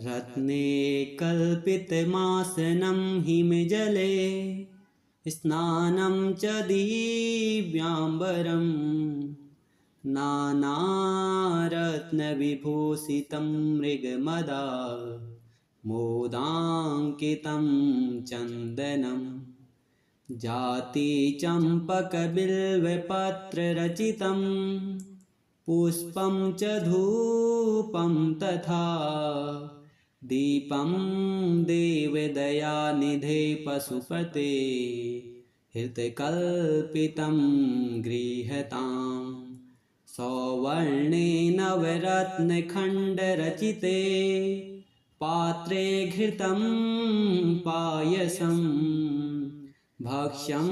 रत्ने कल्पितमासनं हिमजले स्नानं च दिव्याम्बरं नानारत्नविभूषितं मृगमदा मोदाङ्कितं चन्दनं जातिचम्पकबिल्वपत्ररचितं पुष्पं च धूपं तथा दीपं देवदयानिधे पशुपते हृतकल्पितं गृह्यताम् सौवर्णे नवरत्नखण्डरचिते पात्रे घृतं पायसं भक्ष्यं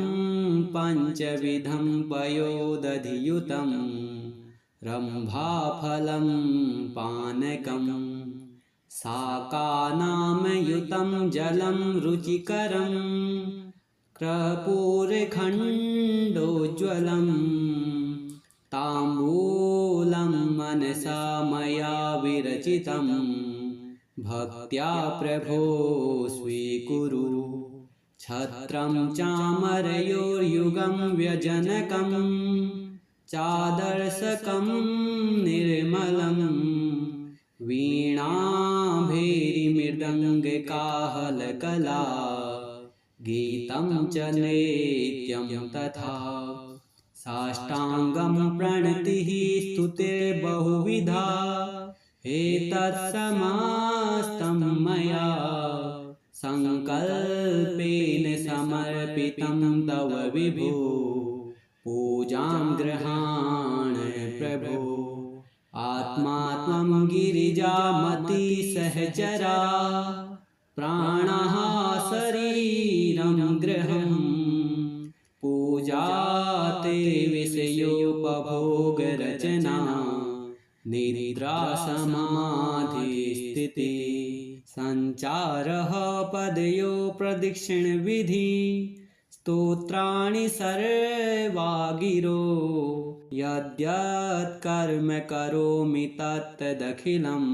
पञ्चविधं पयोदधियुतं रम्भाफलं पानकं शाकानामयुतं जलं रुचिकरं कर्पूरखण्डोज्ज्वलं ताम्बूलं मनसा मया विरचितं भक्त्या प्रभो स्वीकुरु छत्रं चामरयोर्युगं व्यजनकं चादर्शकं निर्मलं वीणाभैरीमृदङ्गकाहलकला गीतं च नित्यं तथा साष्टाङ्गं प्रणतिः स्तुतिर्बहुविधा एतत्समस्तं मया सङ्कल्पेन समर्पितं तव विभो पूजां गृहाण प्रभो आत्मा त्वं गिरिजामति सहचरा प्राणः शरीरं गृहं पूजा ते विषयोपभोगरचना निद्रा समाधिस्थिति सञ्चारः पदयो प्रदक्षिणविधि स्तोत्राणि सर्वा गिरो यद्यत् कर्म करोमि तत्तदखिलं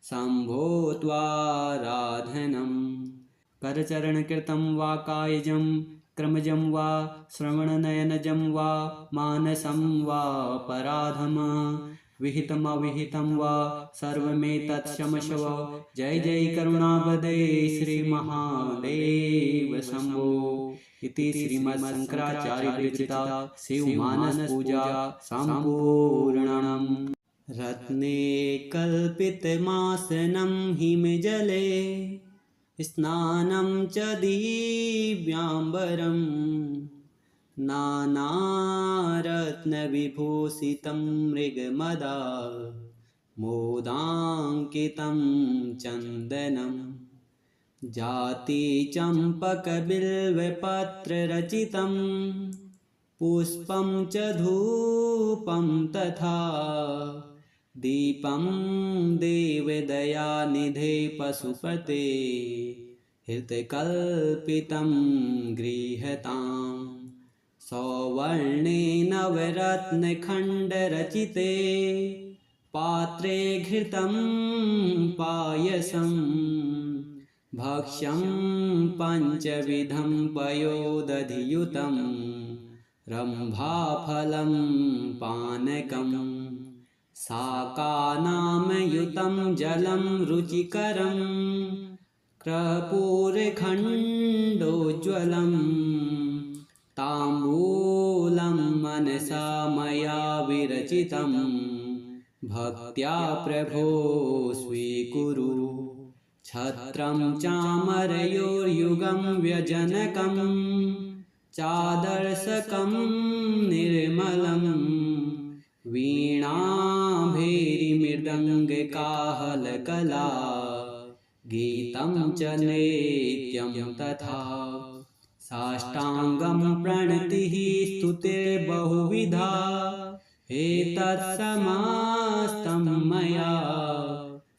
शम्भो त्वाराधनं करचरणकृतं वा कायजं क्रमजं वा श्रवणनयनजं वा मानसं वा पराधम विहितमविहितं वा सर्वमेतत्क्षमस्व जय जय करुणावदे श्रीमहादेव शम्भो इति श्रीमद्शङ्कराचार्यविरचिता शिवमानसपूजा सम्पूर्णम् रत्ने कल्पितमासनं हिमजले स्नानं च दिव्याम्बरं नानारत्नविभूषितं मृगमदा मोदाङ्कितं चन्दनं जातिचम्पकबिल्वपत्ररचितं पुष्पं च धूपं तथा दीपं देवदयानिधे पशुपते हृतकल्पितं गृह्यताम् सौवर्णे नवरत्नखण्डरचिते पात्रे घृतं पायसं भक्ष्यं पञ्चविधं पयोदधियुतं रम्भाफलं पानकं शाकानामयुतं जलं रुचिकरं कर्पूरखण्डोज्ज्वलं ताम्बूलं मनसा मया विरचितं भक्त्या प्रभो स्वीकुरु छत्रं चामरयोर्युगं व्यजनकं चादर्शकं निर्मलं वीणाभैरीमृदङ्गकाहलकला गीतं च नित्यं तथा साष्टाङ्गं प्रणतिः स्तुतिर्बहुविधा एतत्समस्तं मया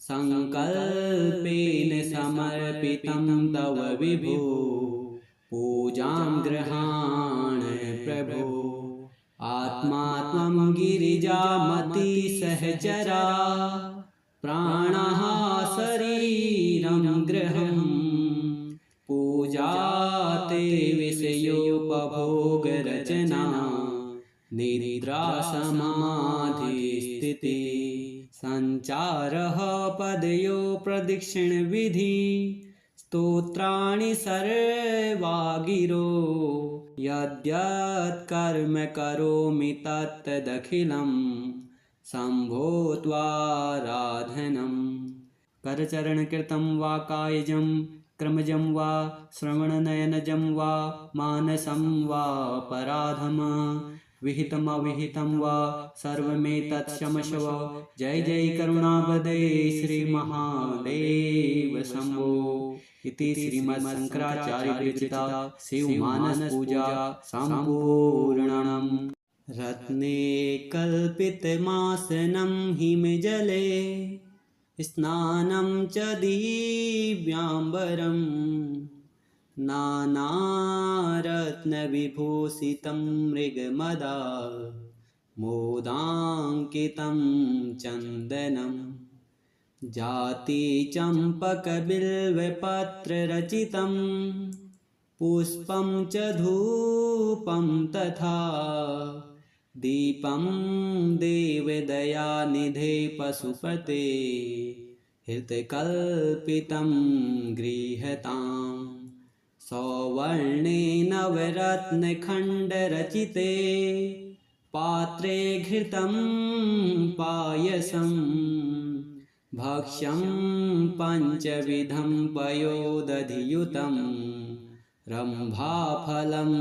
सङ्कल्पेन समर्पितं तव विभो पूजां गृहाण प्रभो आत्मा त्वं गिरिजामति सहचरा प्राणः शरीरं समाधिस्थितिः सञ्चारः पदयो प्रदक्षिणविधि स्तोत्राणि सर्वा गिरो यद्यत् कर्म करोमि तत्तदखिलं शम्भो त्वाराधनम् करचरणकृतं वा कायजं क्रमजं वा श्रवणनयनजं वा मानसं वा पराधम विहितमविहितं वा सर्वमेतत् क्षमस्व जय जय करुणावदे श्रीमहादेव शम्भो इति श्रीमच्छङ्कराचार्यविरचिता शिवमानसपूजा सम्पूर्णम् रत्ने कल्पितमासनं हिमजले स्नानं च दिव्याम्बरम् नानारत्नविभूषितं मृगमदा मोदाङ्कितं चन्दनं जातिचम्पकबिल्वपत्ररचितं पुष्पं च धूपं तथा दीपं देवदयानिधे पशुपते हृतकल्पितं गृह्यताम् सौवर्णे नवरत्नखण्डरचिते पात्रे घृतं पायसं भक्ष्यं पञ्चविधं पयोदधियुतं रम्भाफलं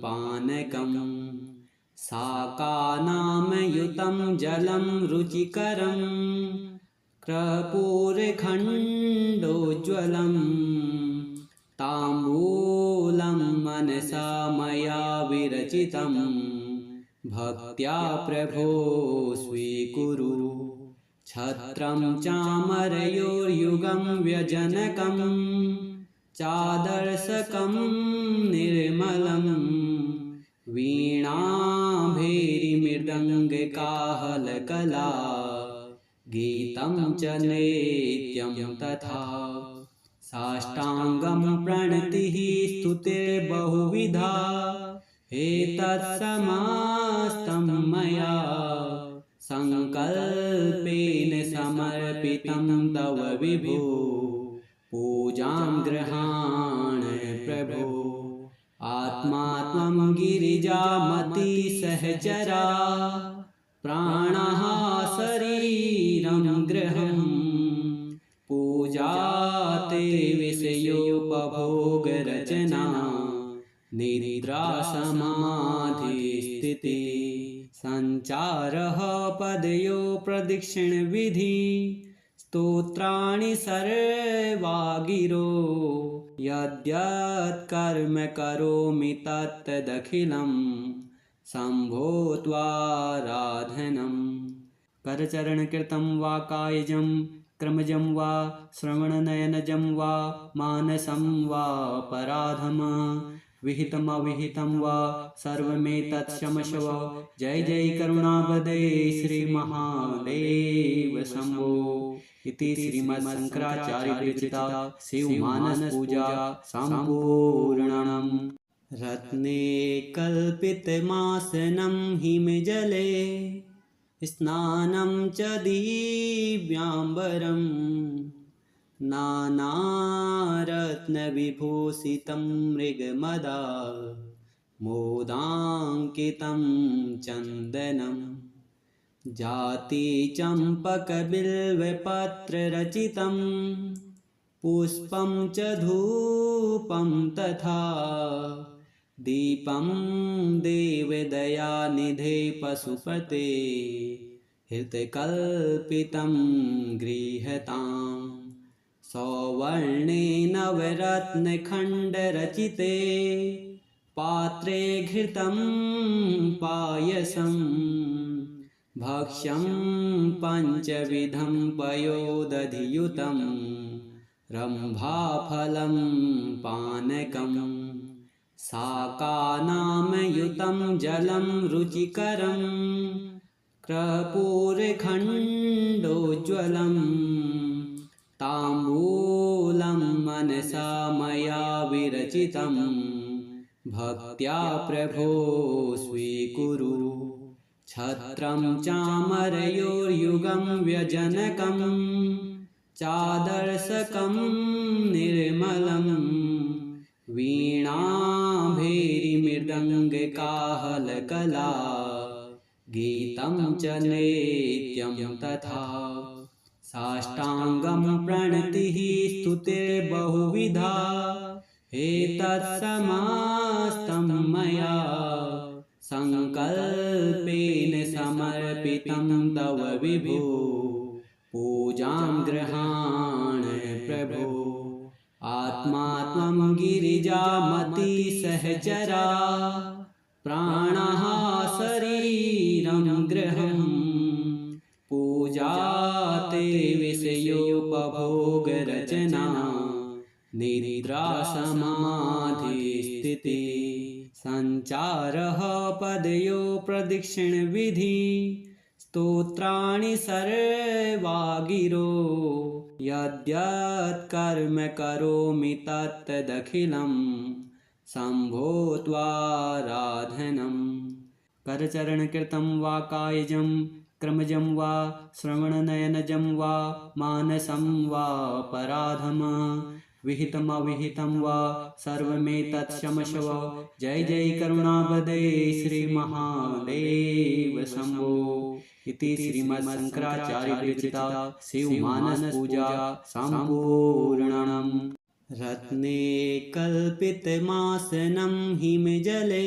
पानकम् शाकानामयुतं जलं रुचिकरं कर्पूरखण्डोज्ज्वलं ताम्बूलं मनसा मया विरचितं भक्त्या प्रभो स्वीकुरु छत्रं चामरयोर्युगं व्यजनकं चादर्शकं निर्मलं वीणाभैरीमृदङ्गकाहलकला गीतं च नित्यं तथा साष्टाङ्गं प्रणतिः स्तुतिर्बहुविधा एतत्समस्तं मया सङ्कल्पेन समर्पितं तव विभो पूजां गृहाण प्रभो आत्मा त्वं गिरिजामतिसहचरा प्राणः शरीरं गृहम् पूजा ते विषयोपभोगरचना निद्रा समाधिस्थितिः सञ्चारः पदयो प्रदक्षिणविधि स्तोत्राणि सर्वा गिरो यद्यत् कर्म करोमि तत्तदखिलं शम्भो त्वाराधनम् करचरणकृतं वा कायजं क्रमजं वा श्रवणनयनजं वा मानसं वा पराधम विहितमविहितं वा सर्वमेतत् क्षमस्व जय जय करुणावदे श्रीमहादेव शम्भो इति श्रीमच्छङ्कराचार्यविरचिता शिवमानसपूजा सम्पूर्णम् रत्ने कल्पितमासनं हिमजले स्नानं च दिव्याम्बरम् नानारत्नविभूषितं मृगमदा मोदाङ्कितं चन्दनं जातिचम्पकबिल्वपत्ररचितं पुष्पं च धूपं तथा दीपं देवदयानिधे पशुपते हृतकल्पितं गृह्यताम् सौवर्णे नवरत्नखण्डरचिते पात्रे घृतं पायसं भक्ष्यं पञ्चविधं पयोदधियुतं रम्भाफलं पानकम् शाकानामयुतं जलं रुचिकरं कर्पूरखण्डोज्ज्वलं ताम्बूलं मनसा मया विरचितं भक्त्या प्रभो स्वीकुरु छत्रं चामरयोर्युगं व्यजनकं चादर्शकं निर्मलं वीणाभैर्मृदङ्गकाहलकला गीतं च नित्यं तथा साष्टाङ्गं प्रणतिः स्तुतिर्बहुविधा एतत्समस्तं मया सङ्कल्पेन समर्पितं तव विभो पूजां गृहाण प्रभो आत्मा त्वं गिरिजामति सहचरा प्राणः शरीरं गृहम् पूजा ते विषयोपभोगरचना निद्रा समाधिस्थिति सञ्चारः पदयो प्रदक्षिणविधि स्तोत्राणि सर्वा गिरो यद्यत् कर्म करोमि तत्तदखिलं शम्भो त्वाराधनं करचरणकृतं वा कायजं क्रमजं वा श्रवणनयनजं वा मानसं वा पराधम विहितमविहितं वा सर्वमेतत्क्षमस्व जय जय करुणावदे श्रीमहादेव शम्भो इति श्रीमच्छङ्कराचार्यविरचिता शिवमानसपूजा सम्पूर्णम् रत्ने कल्पितमासनं हिमजले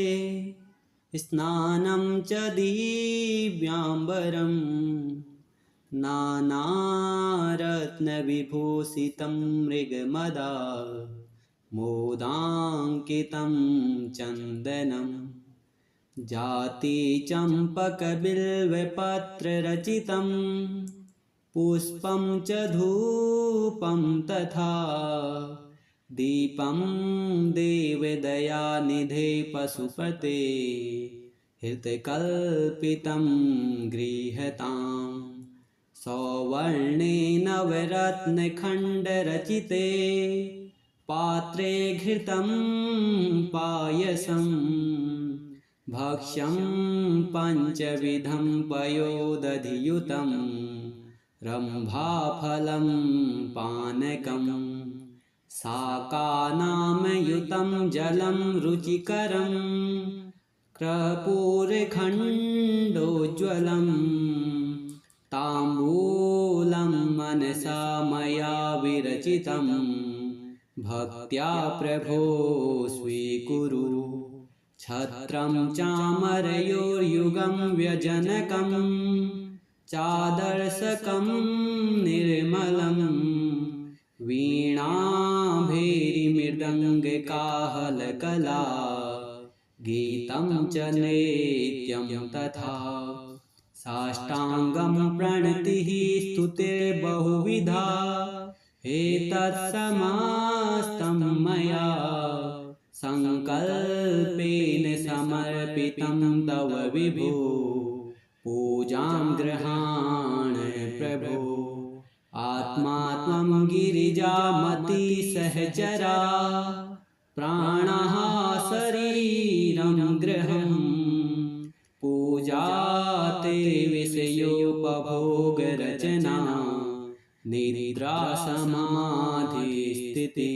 स्नानं च दिव्याम्बरम् नानारत्नविभूषितं मृगमदा मोदाङ्कितं चन्दनं जातिचम्पकबिल्वपत्ररचितं पुष्पं च धूपं तथा दीपं देवदयानिधे पशुपते हृतकल्पितं गृह्यताम् सौवर्णे नवरत्नखण्डरचिते पात्रे घृतं पायसं भक्ष्यं पञ्चविधं पयोदधियुतं रम्भाफलं पानकं शाकानामयुतं जलं रुचिकरं कर्पूरखण्डोज्ज्वलम् ताम्बूलं मनसा मया विरचितं भक्त्या प्रभो स्वीकुरु छत्रं चामरयोर्युगं व्यजनकं चादर्शकं निर्मलं वीणाभैर्मृदङ्गकाहलकला गीतं च नित्यं तथा साष्टाङ्गं प्रणतिः स्तुतिर्बहुविधा एतत्समस्तं मया सङ्कल्पेन समर्पितं तव विभो पूजां गृहाण प्रभो आत्मा त्वं गिरिजामति सहचरा प्राणः शरीरं गृहम् पूजा ते विषयोपभोगरचना निद्रा समाधिस्थिति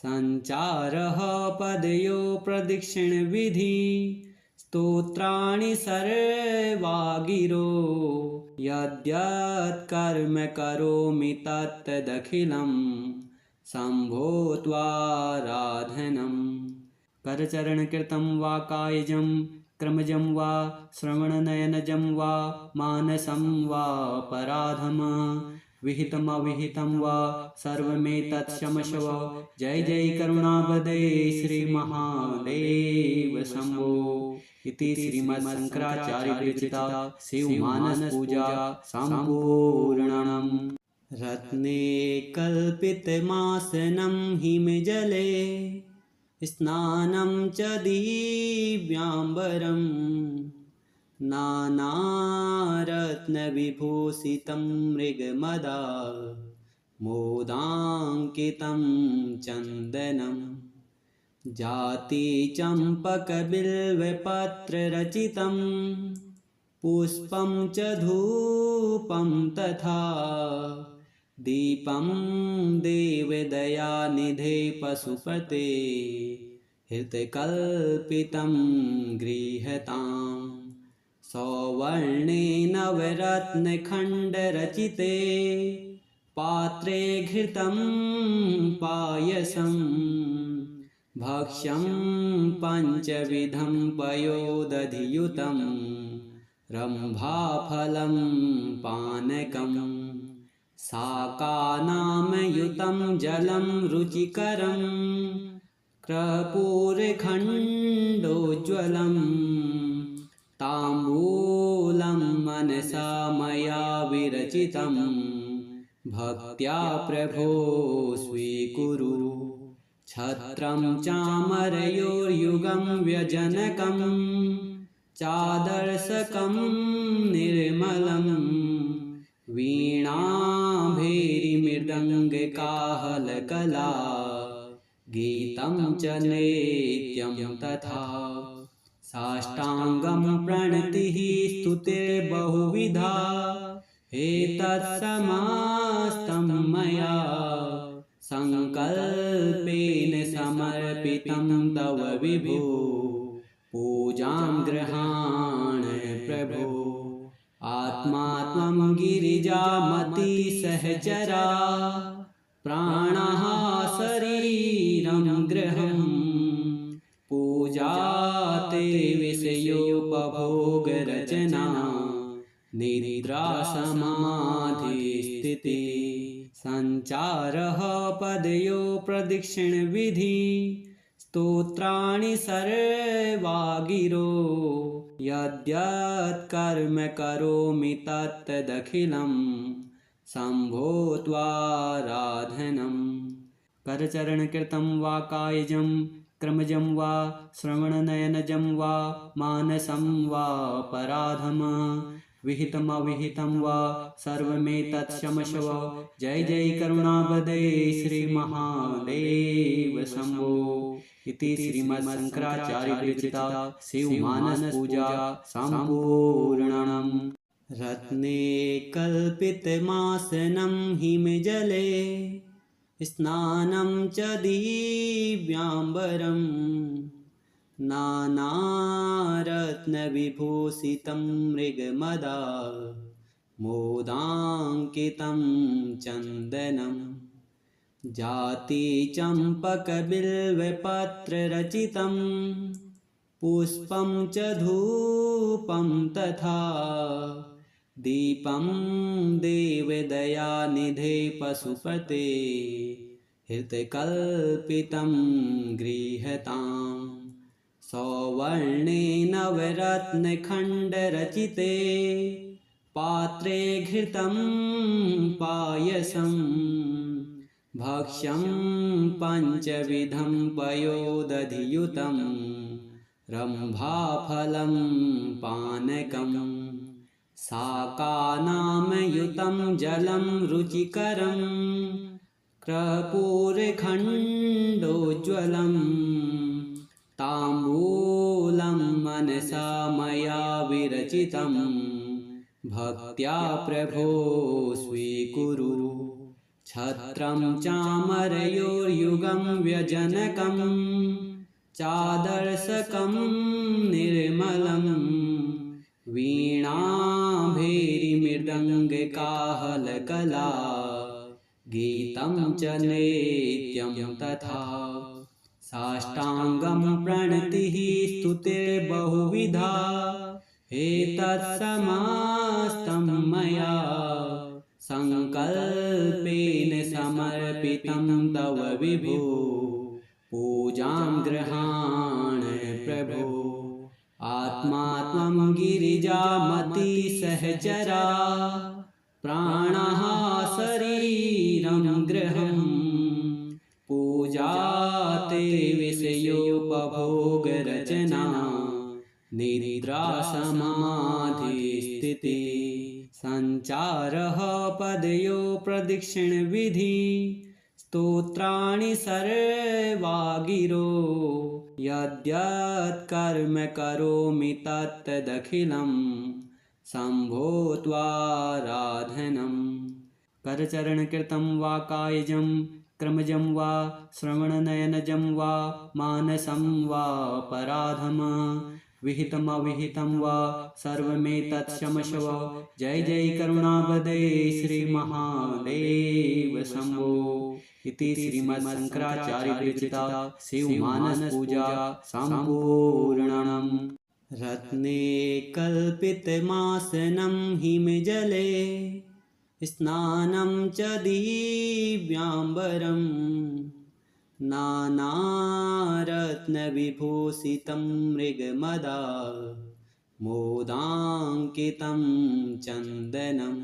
सञ्चारः पदयो प्रदक्षिणविधि स्तोत्राणि सर्वा गिरो यद्यत् कर्म करोमि तत्तदखिलं शम्भो त्वाराधनं करचरणकृतं वा कायजं क्रमजं वा श्रवणनयनजं वा मानसं वा पराधम विहितमविहितं वा सर्वमेतत्क्षमस्व जय जय करुणावदे श्रीमहादेव शम्भो इति श्रीमच्छङ्कराचार्यविरचिता शिवमानसपूजा सम्पूर्णम् रत्ने कल्पितमासनं हिमजले स्नानं च दिव्याम्बरं नानारत्नविभूषितं मृगमदा मोदाङ्कितं चन्दनं जातिचम्पकबिल्वपत्ररचितं पुष्पं च धूपं तथा दीपं देवदयानिधे पशुपते हृतकल्पितं गृह्यताम् सौवर्णे नवरत्नखण्डरचिते पात्रे घृतं पायसं भक्ष्यं पञ्चविधं पयोदधियुतं रम्भाफलं पानकं शाकानामयुतं जलं रुचिकरं कर्पूरखण्डोज्ज्वलं ताम्बूलं मनसा मया विरचितं भक्त्या प्रभो स्वीकुरु छत्रं चामरयोर्युगं व्यजनकं चादर्शकं निर्मलं वीणाभैरीमृदङ्गकाहलकला गीतं च नित्यं तथा साष्टाङ्गं प्रणतिः स्तुतिर्बहुविधा एतत्समस्तं मया सङ्कल्पेन समर्पितं तव विभो पूजां गृहाण प्रभो आत्मा त्वं गिरिजामति सहचरा प्राणः शरीरं गृहम् पूजा ते विषयोपभोगरचना निद्रा समाधिस्थिति सञ्चारः पदयो प्रदक्षिणविधि स्तोत्राणि सर्वा गिरो यद्यत् कर्म करोमि तत्तदखिलं शम्भो त्वाराधनं करचरणकृतं वा कायजं क्रमजं वा श्रवणनयनजं वा मानसं वा पराधम विहितमविहितं वा सर्वमेतत्क्षमस्व जय जय करुणावदे श्रीमहादेव शम्भो इति श्रीमद्शङ्कराचार्यविरचिता शिवमानसपूजा सम्पूर्णम् रत्ने कल्पितमासनं हिमजले स्नानं च दिव्याम्बरं नानारत्नविभूषितं मृगमदा मोदाङ्कितं चन्दनं जातिचम्पकबिल्वपत्ररचितं पुष्पं च धूपं तथा दीपं देवदयानिधे पशुपते हृतकल्पितं गृह्यताम् सौवर्णे नवरत्नखण्डरचिते पात्रे घृतं पायसं भक्ष्यं पञ्चविधं पयोदधियुतं रम्भाफलं पानकं शाकानामयुतं जलं रुचिकरं कर्पूरखण्डोज्ज्वलं ताम्बूलं मनसा मया विरचितं भक्त्या प्रभो स्वीकुरु छत्रं चामरयोर्युगं व्यजनकं चादर्शकं निर्मलं वीणाभैरीमृदङ्गकाहलकला गीतं च नित्यं तथा साष्टाङ्गं प्रणतिः स्तुतिर्बहुविधा एतत्समस्तं मया सङ्कल्पेन समर्पितं तव विभो पूजां गृहाण प्रभो आत्मा त्वं गिरिजामति सहचरा प्राणः शरीरं गृहम् पूजा ते विषयोपभोगरचना निद्रा समाधिस्थिति सञ्चारः पदयो प्रदक्षिणविधि स्तोत्राणि सर्वा गिरो यद्यत् कर्म करोमि तत्तदखिलं शम्भो त्वाराधनम् करचरणकृतं वा कायजं क्रमजं वा श्रवणनयनजं वा मानसं वा पराधम विहितमविहितं वा सर्वमेतत्क्षमस्व जय जय करुणावदे श्रीमहादेव शम्भो इति श्रीमच्छङ्कराचार्यविरचिता शिवमानसपूजा सम्पूर्णम् रत्ने कल्पितमासनं हिमजले स्नानं च दिव्याम्बरं नानारत्नविभूषितं मृगमदा मोदाङ्कितं चन्दनं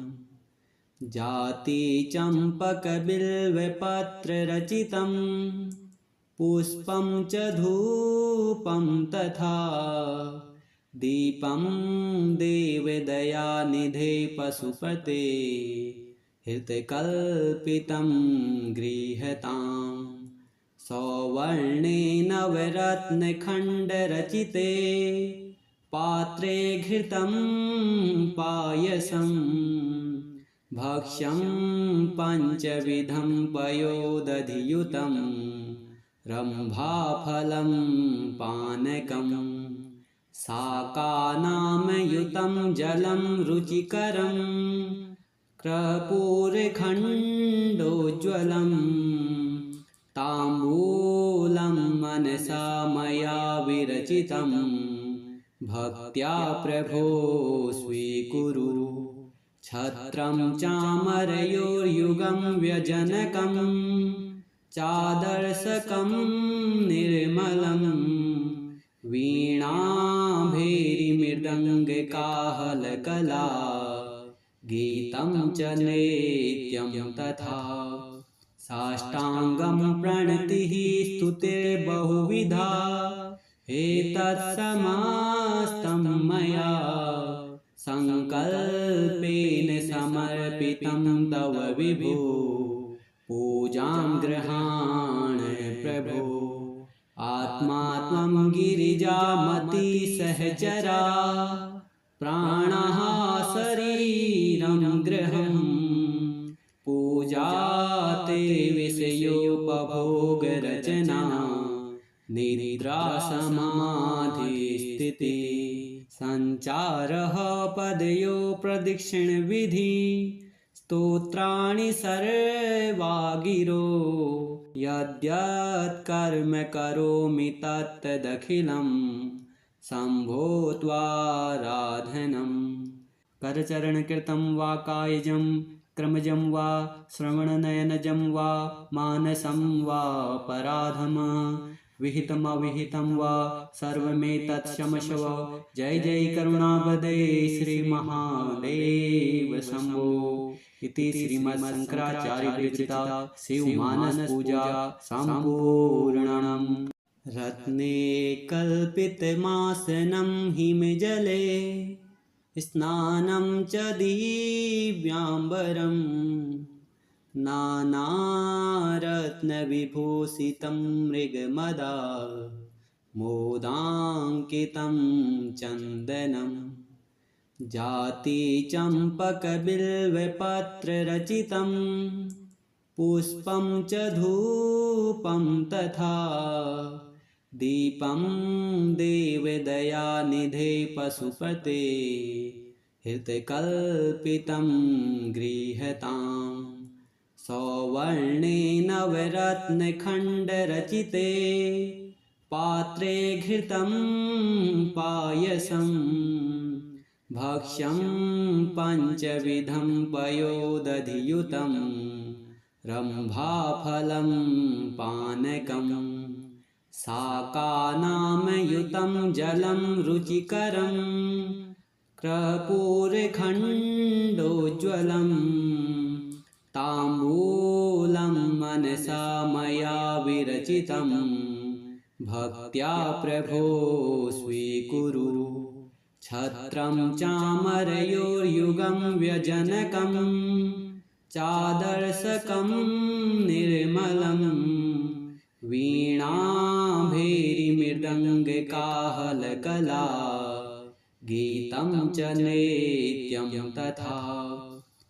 जातिचम्पकबिल्वपत्ररचितं पुष्पं च धूपं तथा दीपं देवदयानिधे पशुपते हृतकल्पितं गृह्यताम् सौवर्णे नवरत्नखण्डरचिते पात्रे घृतं पायसं भक्ष्यं पञ्चविधं पयोदधियुतं रम्भाफलं पानकम् शाकानामयुतं जलं रुचिकरं कर्पूरखण्डोज्ज्वलं ताम्बूलं मनसा मया विरचितं भक्त्या प्रभो स्वीकुरु छत्रं चामरयोर्युगं व्यजनकं चादर्शकं निर्मलं वीणाभैरीमृदङ्गकाहलकला गीतं च नृत्यं तथा साष्टाङ्गं प्रणतिः स्तुतिर्बहुविधा एतत्समस्तं मया सङ्कल्पेन समर्पितं तव विभो पूजां गृहाण प्रभो आत्मा त्वं गिरिजामति सहचरा प्राणः शरीरं गृहम् पूजा ते विषयोपभोगरचना निद्रा समाधिस्थिति सञ्चारः पदयो प्रदक्षिणविधि स्तोत्राणि सर्वा गिरो यद्यत् कर्म करोमि तत्तदखिलं शम्भो त्वाराधनम् करचरणकृतं वा कायजं क्रमजं वा श्रवणनयनजं वा मानसं वा पराधम विहितमविहितं वा सर्वमेतत्क्षमस्व जय जय करुणावदे श्रीमहादेव शम्भो इति श्रीमच्छङ्कराचार्यविरचिता शिवमानसपूजा सम्पूर्णम् रत्ने कल्पितमासनं हिमजले स्नानं च दिव्याम्बरं नानारत्नविभूषितं मृगमदा मोदाङ्कितं चन्दनं जातिचम्पकबिल्वपत्ररचितं पुष्पं च धूपं तथा दीपं देवदयानिधे पशुपते हृतकल्पितं गृह्यताम् सौवर्णे नवरत्नखण्डरचिते पात्रे घृतं पायसं भक्ष्यं पञ्चविधं पयोदधियुतं रम्भाफलं पानकम् शाकानामयुतं जलं रुचिकरं कर्पूरखण्डोज्ज्वलं ताम्बूलं मनसा मया विरचितं भक्त्या प्रभो स्वीकुरु छत्रं चामरयोर्युगं व्यजनकं चादर्शकं निर्मलं वीणाभैरीमृदङ्गकाहलकला गीतं च नित्यं तथा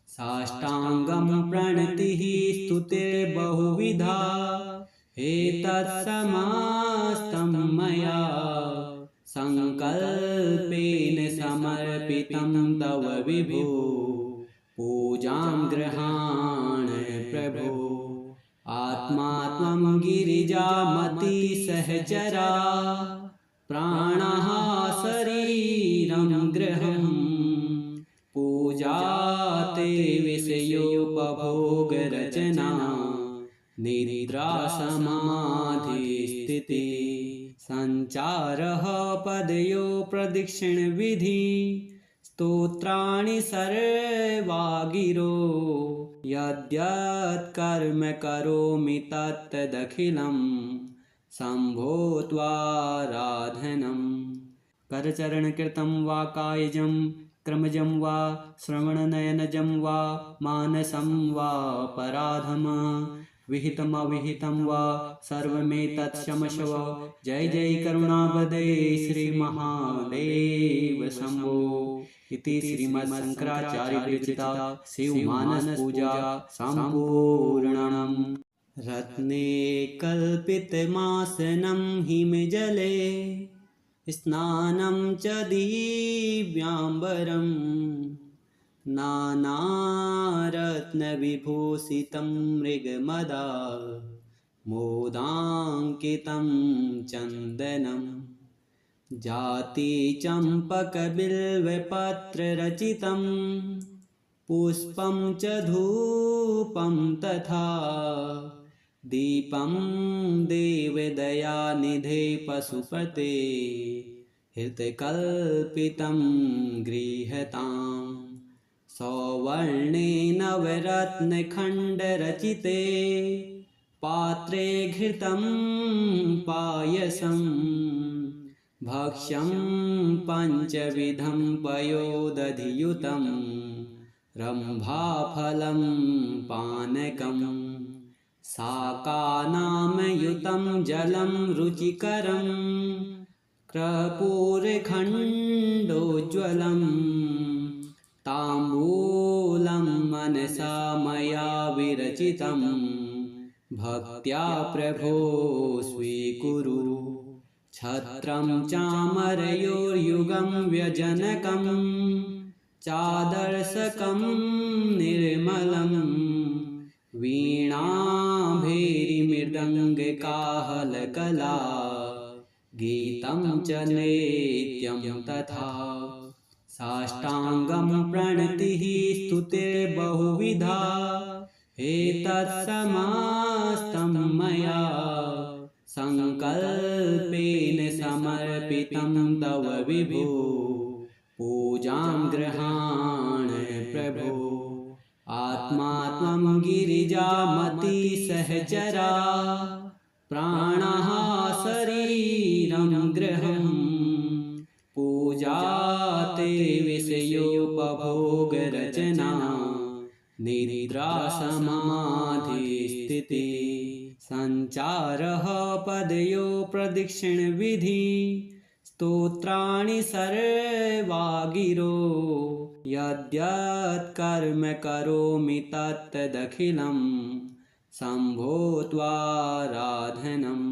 साष्टाङ्गं प्रणतिः स्तुतिर्बहुविधा एतत्समस्तं मया सङ्कल्पेन समर्पितं तव विभो पूजां गृहाण प्रभो आत्मा त्वं गिरिजामतिसहचरा प्राणः शरीरं गृहम् पूजा ते विषयोपभोगरचना निद्रा समाधिस्थिति सञ्चारः पदयो प्रदक्षिणविधि स्तोत्राणि सर्वा गिरो यद्यत् कर्म करोमि तत्तदखिलं शम्भो त्वाराधनम् करचरणकृतं वा कायजं क्रमजं वा श्रवणनयनजं वा मानसं वा पराधम विहितमविहितं वा सर्वमेतत्क्षमस्व जय जय करुणावदे श्रीमहादेव शम्भो इति श्रीमच्छङ्कराचार्यविरचिता शिवमानसपूजा सम्पूर्णम् रत्ने कल्पितमासनं हिमजले स्नानं च दिव्याम्बरं नानारत्नविभूषितं मृगमदा मोदाङ्कितं चन्दनं जातिचम्पकबिल्वपत्ररचितं पुष्पं च धूपं तथा दीपं देवदयानिधे पशुपते हृतकल्पितं गृह्यताम् सौवर्णे नवरत्नखण्डरचिते पात्रे घृतं पायसं भक्ष्यं पञ्चविधं पयोदधियुतं रम्भाफलं पानकम् शाकानामयुतं जलं रुचिकरं कर्पूरखण्डोज्ज्वलं ताम्बूलं मनसा मया विरचितं भक्त्या प्रभो स्वीकुरु छत्रं चामरयोर्युगं व्यजनकं चादर्शकं निर्मलं वीणाभैरीमृदङ्गकाहलकला गीतं च नित्यं तथा साष्टाङ्गं प्रणतिः स्तुतिर्बहुविधा एतत्समस्तं मया सङ्कल्पेन समर्पितं तव विभो पूजां गृहाण प्रभो आत्मा त्वं गिरिजामतिसहचरा प्राणः शरीरं गृहम् पूजा ते विषयोपभोगरचना निद्रा समाधिस्थिति सञ्चारः पदयो प्रदक्षिणविधि स्तोत्राणि सर्वा गिरो यद्यत् कर्म करोमि तत्तदखिलं शम्भो त्वाराधनम्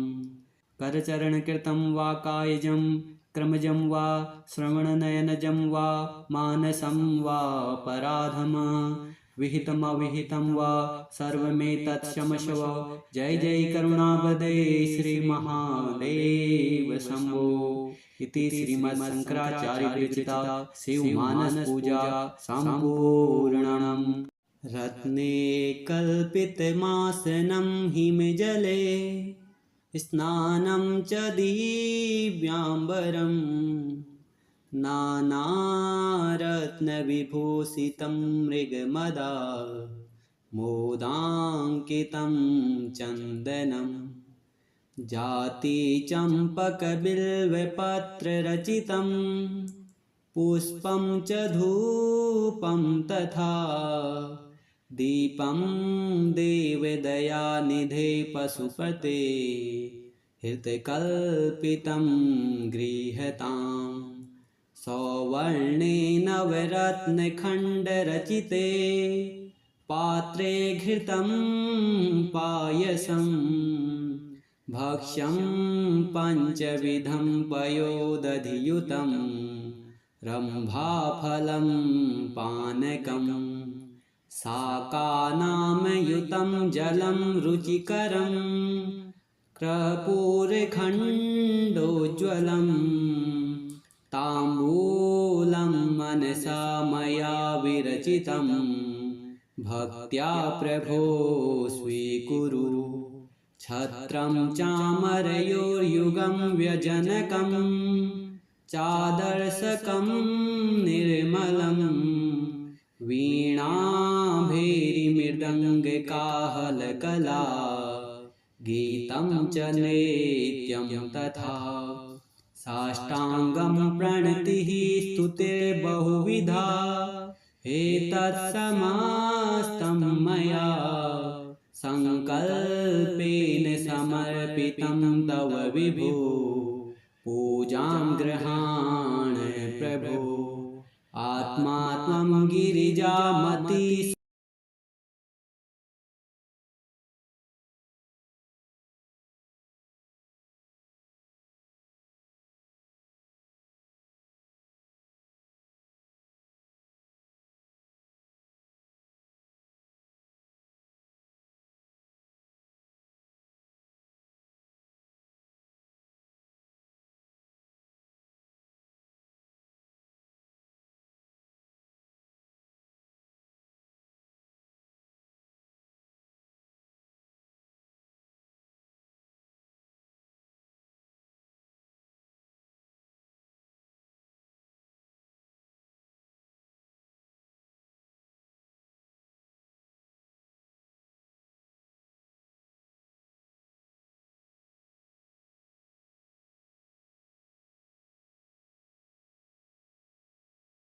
करचरणकृतं वा कायजं क्रमजं वा श्रवणनयनजं वा मानसं वा पराधम विहितमविहितं वा सर्वमेतत्क्षमस्व जय जय करुणावदे श्रीमहादेव शम्भो इति श्रीमच्छङ्कराचार्यविरचिता शिवमानसपूजा सम्पूर्णम् रत्ने कल्पितमासनं हिमजले स्नानं च दिव्याम्बरं नानारत्नविभूषितं मृगमदा मोदाङ्कितं चन्दनं जातिचम्पकबिल्वपत्ररचितं पुष्पं च धूपं तथा दीपं देवदयानिधे पशुपते हृतकल्पितं गृह्यताम् सौवर्णे नवरत्नखण्डरचिते पात्रे घृतं पायसम् भक्ष्यं पञ्चविधं पयोदधियुतं रम्भाफलं पानकम् शाकानामयुतं जलं रुचिकरं कर्पूरखण्डोज्ज्वलं ताम्बूलं मनसा मया विरचितं भक्त्या प्रभो स्वीकुरु छत्रं चामरयोर्युगं व्यजनकं चादर्शकं निर्मलं वीणाभैरीमृदङ्गकाहलकला गीतं च नित्यं तथा साष्टाङ्गं प्रणतिः स्तुतिर्बहुविधा एतत्समस्तं मया सङ्कल्पेन समर्पितं तव विभो पूजां गृहाण प्रभो आत्मा त्वं गिरिजामति